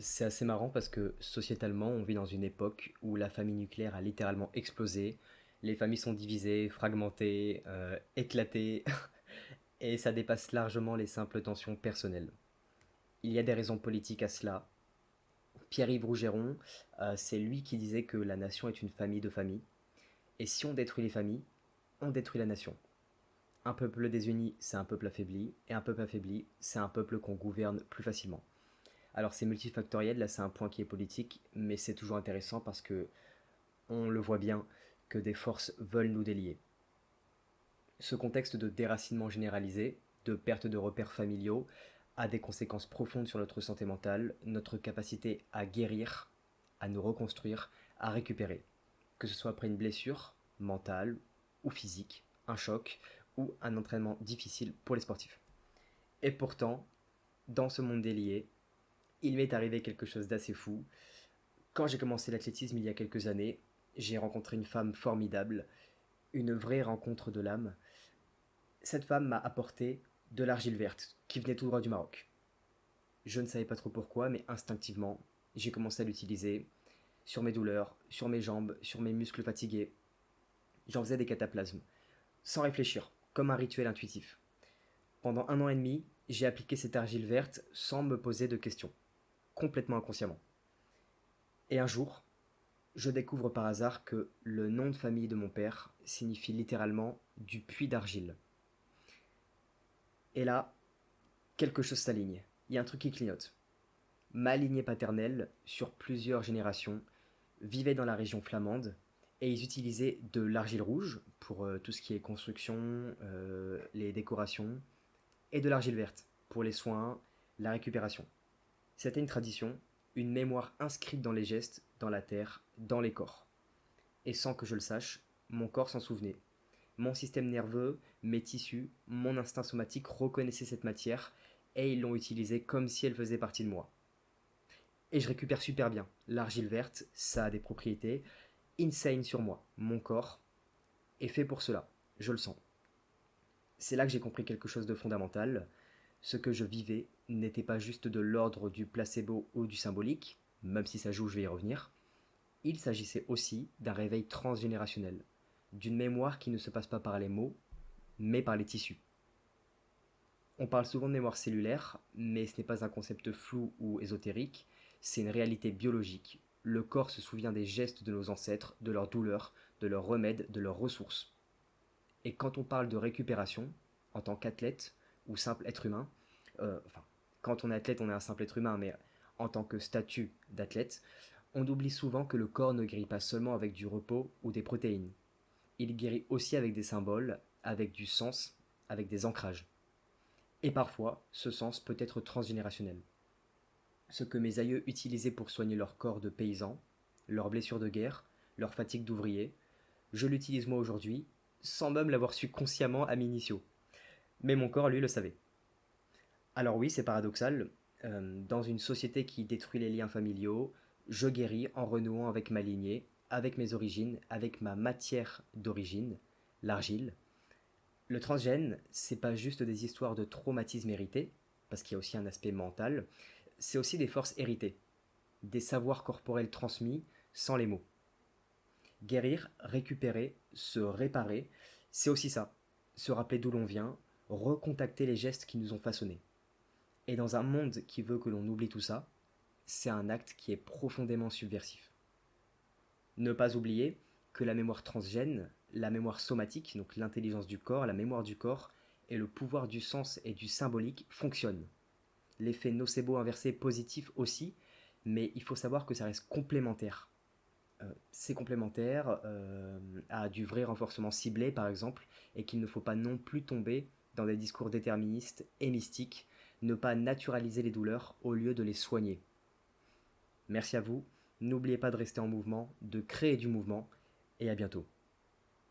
C'est assez marrant parce que sociétalement, on vit dans une époque où la famille nucléaire a littéralement explosé. Les familles sont divisées, fragmentées, éclatées, et ça dépasse largement les simples tensions personnelles. Il y a des raisons politiques à cela. Pierre-Yves Rougeron, c'est lui qui disait que la nation est une famille de familles, et si on détruit les familles, on détruit la nation. Un peuple désuni, c'est un peuple affaibli, et un peuple affaibli, c'est un peuple qu'on gouverne plus facilement. Alors c'est multifactoriel, là c'est un point qui est politique, mais c'est toujours intéressant parce que on le voit bien que des forces veulent nous délier. Ce contexte de déracinement généralisé, de perte de repères familiaux, a des conséquences profondes sur notre santé mentale, notre capacité à guérir, à nous reconstruire, à récupérer. Que ce soit après une blessure mentale ou physique, un choc ou un entraînement difficile pour les sportifs. Et pourtant, dans ce monde délié, il m'est arrivé quelque chose d'assez fou. Quand j'ai commencé l'athlétisme il y a quelques années, j'ai rencontré une femme formidable, une vraie rencontre de l'âme. Cette femme m'a apporté de l'argile verte qui venait tout droit du Maroc. Je ne savais pas trop pourquoi, mais instinctivement, j'ai commencé à l'utiliser sur mes douleurs, sur mes jambes, sur mes muscles fatigués. J'en faisais des cataplasmes, sans réfléchir, comme un rituel intuitif. Pendant 1 an et demi, j'ai appliqué cette argile verte sans me poser de questions, complètement inconsciemment. Et un jour, je découvre par hasard que le nom de famille de mon père signifie littéralement du puits d'argile. Et là, quelque chose s'aligne. Il y a un truc qui clignote. Ma lignée paternelle, sur plusieurs générations, vivait dans la région flamande et ils utilisaient de l'argile rouge pour tout ce qui est construction, les décorations, et de l'argile verte pour les soins, la récupération. C'était une tradition, une mémoire inscrite dans les gestes, dans la terre, dans les corps. Et sans que je le sache, mon corps s'en souvenait. Mon système nerveux, mes tissus, mon instinct somatique reconnaissaient cette matière et ils l'ont utilisée comme si elle faisait partie de moi. Et je récupère super bien. L'argile verte, ça a des propriétés insane sur moi. Mon corps est fait pour cela. Je le sens. C'est là que j'ai compris quelque chose de fondamental. Ce que je vivais n'était pas juste de l'ordre du placebo ou du symbolique, même si ça joue, je vais y revenir. Il s'agissait aussi d'un réveil transgénérationnel, d'une mémoire qui ne se passe pas par les mots, mais par les tissus. On parle souvent de mémoire cellulaire, mais ce n'est pas un concept flou ou ésotérique, c'est une réalité biologique. Le corps se souvient des gestes de nos ancêtres, de leurs douleurs, de leurs remèdes, de leurs ressources. Et quand on parle de récupération, en tant qu'athlète ou simple être humain, enfin, quand on est athlète, on est un simple être humain, mais en tant que statut d'athlète, on oublie souvent que le corps ne guérit pas seulement avec du repos ou des protéines. Il guérit aussi avec des symboles, avec du sens, avec des ancrages. Et parfois, ce sens peut être transgénérationnel. Ce que mes aïeux utilisaient pour soigner leur corps de paysans, leurs blessures de guerre, leur fatigue d'ouvriers, je l'utilise moi aujourd'hui, sans même l'avoir su consciemment à mes initiaux. Mais mon corps, lui, le savait. Alors oui, c'est paradoxal. Dans une société qui détruit les liens familiaux, je guéris en renouant avec ma lignée, avec mes origines, avec ma matière d'origine, l'argile. Le transgène, c'est pas juste des histoires de traumatisme hérités, parce qu'il y a aussi un aspect mental, c'est aussi des forces héritées, des savoirs corporels transmis sans les mots. Guérir, récupérer, se réparer, c'est aussi ça. Se rappeler d'où l'on vient, recontacter les gestes qui nous ont façonnés. Et dans un monde qui veut que l'on oublie tout ça, c'est un acte qui est profondément subversif. Ne pas oublier que la mémoire transgène, la mémoire somatique, donc l'intelligence du corps, la mémoire du corps, et le pouvoir du sens et du symbolique fonctionnent. L'effet nocebo inversé positif aussi, mais il faut savoir que ça reste complémentaire. C'est complémentaire à du vrai renforcement ciblé par exemple, et qu'il ne faut pas non plus tomber dans des discours déterministes et mystiques, ne pas naturaliser les douleurs au lieu de les soigner. Merci à vous, n'oubliez pas de rester en mouvement, de créer du mouvement, et à bientôt.